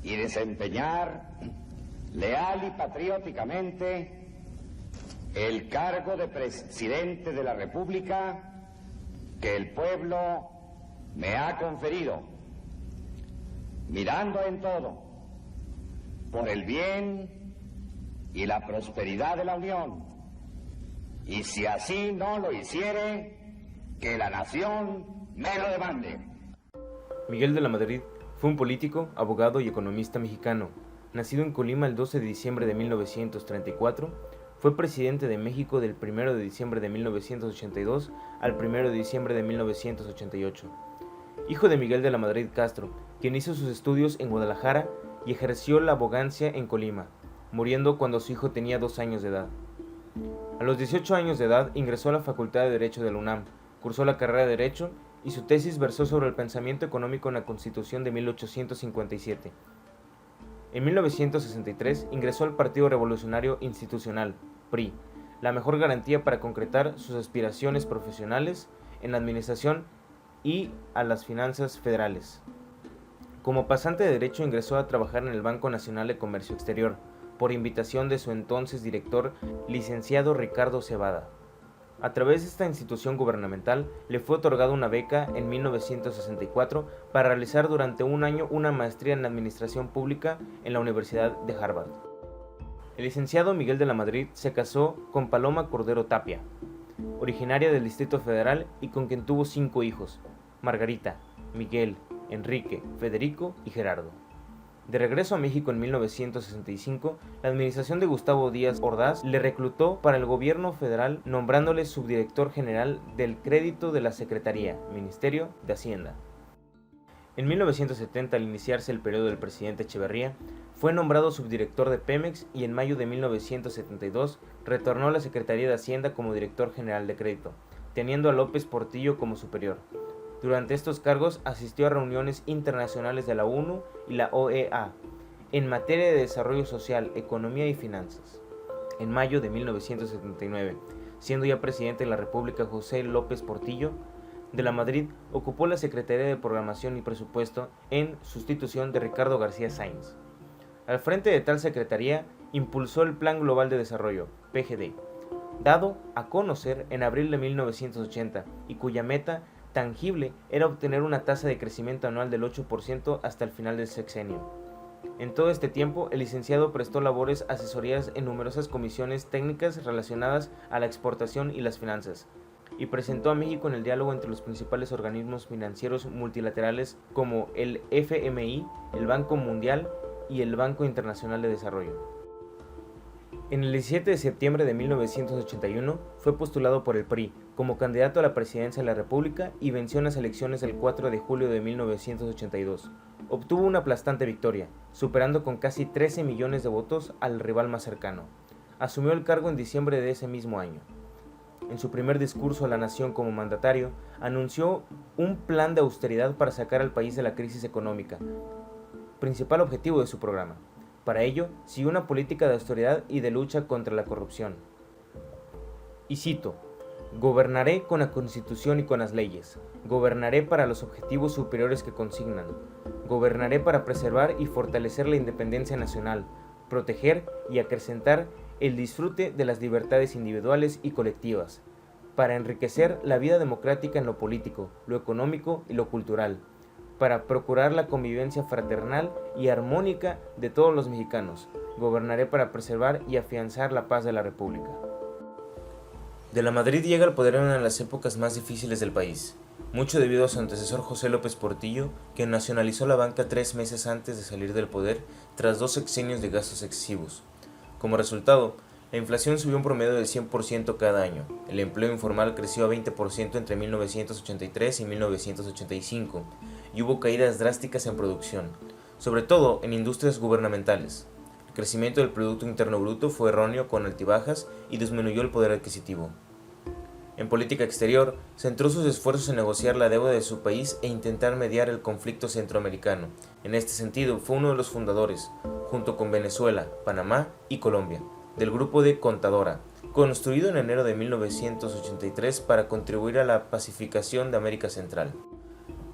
y desempeñar leal y patrióticamente el cargo de presidente de la República que el pueblo me ha conferido, mirando en todo por el bien y la prosperidad de la Unión, y si así no lo hiciere, que la nación me lo demande. Miguel de la Madrid fue un político, abogado y economista mexicano. Nacido en Colima el 12 de diciembre de 1934, fue presidente de México del 1 de diciembre de 1982 al 1 de diciembre de 1988. Hijo de Miguel de la Madrid Castro, quien hizo sus estudios en Guadalajara y ejerció la abogacia en Colima, muriendo cuando su hijo tenía 2 años de edad. A los 18 años de edad ingresó a la Facultad de Derecho de la UNAM, cursó la carrera de Derecho y su tesis versó sobre el pensamiento económico en la Constitución de 1857. En 1963 ingresó al Partido Revolucionario Institucional, PRI, la mejor garantía para concretar sus aspiraciones profesionales en la administración y a las finanzas federales. Como pasante de Derecho ingresó a trabajar en el Banco Nacional de Comercio Exterior, por invitación de su entonces director, licenciado Ricardo Cebada. A través de esta institución gubernamental le fue otorgada una beca en 1964 para realizar durante un año una maestría en Administración Pública en la Universidad de Harvard. El licenciado Miguel de la Madrid se casó con Paloma Cordero Tapia, originaria del Distrito Federal y con quien tuvo 5 hijos: Margarita, Miguel, Enrique, Federico y Gerardo. De regreso a México en 1965, la administración de Gustavo Díaz Ordaz le reclutó para el gobierno federal, nombrándole subdirector general del Crédito de la Secretaría, Ministerio de Hacienda. En 1970, al iniciarse el periodo del presidente Echeverría, fue nombrado subdirector de Pemex y en mayo de 1972 retornó a la Secretaría de Hacienda como director general de Crédito, teniendo a López Portillo como superior. Durante estos cargos asistió a reuniones internacionales de la ONU y la OEA en materia de desarrollo social, economía y finanzas. En mayo de 1979, siendo ya presidente de la República José López Portillo de la Madrid, ocupó la Secretaría de Programación y Presupuesto en sustitución de Ricardo García Sáenz. Al frente de tal secretaría, impulsó el Plan Global de Desarrollo, PGD, dado a conocer en abril de 1980 y cuya meta tangible era obtener una tasa de crecimiento anual del 8% hasta el final del sexenio. En todo este tiempo, el licenciado prestó labores asesorías en numerosas comisiones técnicas relacionadas a la exportación y las finanzas, y presentó a México en el diálogo entre los principales organismos financieros multilaterales como el FMI, el Banco Mundial y el Banco Internacional de Desarrollo. En el 17 de septiembre de 1981 fue postulado por el PRI como candidato a la presidencia de la República y venció en las elecciones del 4 de julio de 1982. Obtuvo una aplastante victoria, superando con casi 13 millones de votos al rival más cercano. Asumió el cargo en diciembre de ese mismo año. En su primer discurso a la nación como mandatario, anunció un plan de austeridad para sacar al país de la crisis económica, principal objetivo de su programa. Para ello, siguió una política de austeridad y de lucha contra la corrupción. Y cito: "Gobernaré con la Constitución y con las leyes. Gobernaré para los objetivos superiores que consignan. Gobernaré para preservar y fortalecer la independencia nacional, proteger y acrecentar el disfrute de las libertades individuales y colectivas, para enriquecer la vida democrática en lo político, lo económico y lo cultural, para procurar la convivencia fraternal y armónica de todos los mexicanos. Gobernaré para preservar y afianzar la paz de la República". De la Madrid llega al poder en una de las épocas más difíciles del país, mucho debido a su antecesor José López Portillo, quien nacionalizó la banca 3 meses antes de salir del poder tras 2 sexenios de gastos excesivos. Como resultado, la inflación subió un promedio del 100% cada año, el empleo informal creció a 20% entre 1983 y 1985, y hubo caídas drásticas en producción, sobre todo en industrias gubernamentales. El crecimiento del Producto Interno Bruto fue erróneo con altibajas y disminuyó el poder adquisitivo. En política exterior, centró sus esfuerzos en negociar la deuda de su país e intentar mediar el conflicto centroamericano. En este sentido, fue uno de los fundadores, junto con Venezuela, Panamá y Colombia, del grupo de Contadora, construido en enero de 1983 para contribuir a la pacificación de América Central.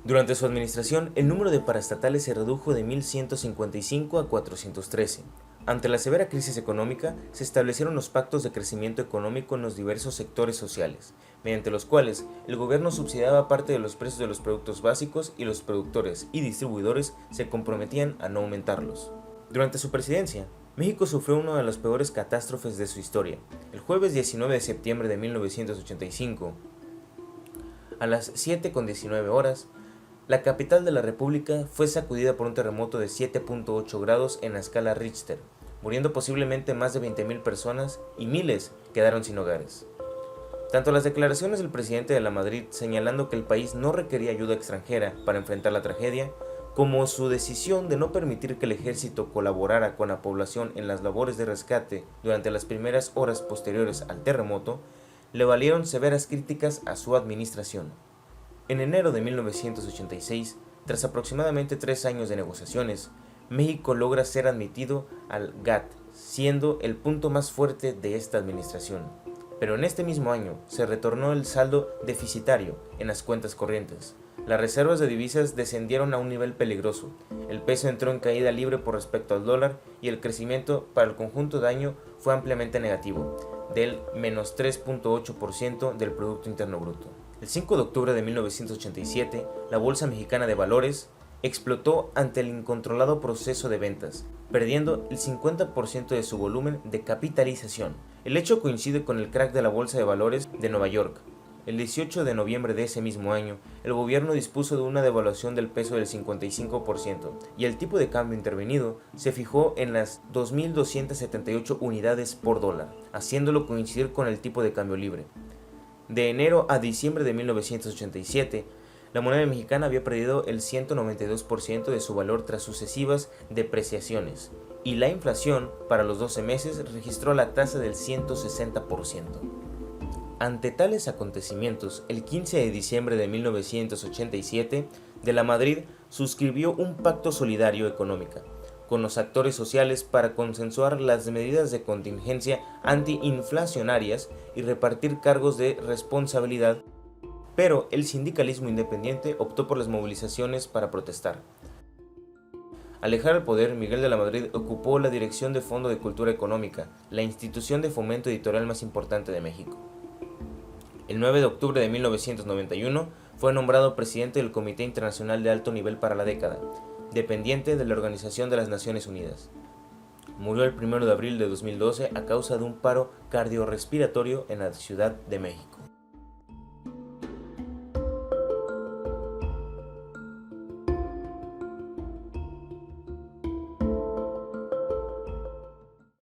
Durante su administración, el número de paraestatales se redujo de 1.155 a 413. Ante la severa crisis económica, se establecieron los pactos de crecimiento económico en los diversos sectores sociales, mediante los cuales el gobierno subsidiaba parte de los precios de los productos básicos y los productores y distribuidores se comprometían a no aumentarlos. Durante su presidencia, México sufrió una de las peores catástrofes de su historia. El jueves 19 de septiembre de 1985, a las 7:19 horas, la capital de la República fue sacudida por un terremoto de 7.8 grados en la escala Richter, muriendo posiblemente más de 20.000 personas y miles quedaron sin hogares. Tanto las declaraciones del presidente de la Madrid señalando que el país no requería ayuda extranjera para enfrentar la tragedia, como su decisión de no permitir que el ejército colaborara con la población en las labores de rescate durante las primeras horas posteriores al terremoto, le valieron severas críticas a su administración. En enero de 1986, tras aproximadamente 3 años de negociaciones, México logra ser admitido al GATT, siendo el punto más fuerte de esta administración. Pero en este mismo año se retornó el saldo deficitario en las cuentas corrientes. Las reservas de divisas descendieron a un nivel peligroso, el peso entró en caída libre por respecto al dólar y el crecimiento para el conjunto de año fue ampliamente negativo, del menos 3.8% del Producto Interno Bruto. El 5 de octubre de 1987, la Bolsa Mexicana de Valores explotó ante el incontrolado proceso de ventas, perdiendo el 50% de su volumen de capitalización. El hecho coincide con el crack de la Bolsa de Valores de Nueva York. El 18 de noviembre de ese mismo año, el gobierno dispuso de una devaluación del peso del 55% y el tipo de cambio intervenido se fijó en las 2.278 unidades por dólar, haciéndolo coincidir con el tipo de cambio libre. De enero a diciembre de 1987, la moneda mexicana había perdido el 192% de su valor tras sucesivas depreciaciones, y la inflación para los 12 meses registró la tasa del 160%. Ante tales acontecimientos, el 15 de diciembre de 1987, de la Madrid suscribió un pacto solidario económico con los actores sociales para consensuar las medidas de contingencia antiinflacionarias y repartir cargos de responsabilidad, pero el sindicalismo independiente optó por las movilizaciones para protestar. Al dejar el poder, Miguel de la Madrid ocupó la dirección de Fondo de Cultura Económica, la institución de fomento editorial más importante de México. El 9 de octubre de 1991 fue nombrado presidente del Comité Internacional de Alto Nivel para la década, dependiente de la Organización de las Naciones Unidas. Murió el 1 de abril de 2012 a causa de un paro cardiorrespiratorio en la Ciudad de México.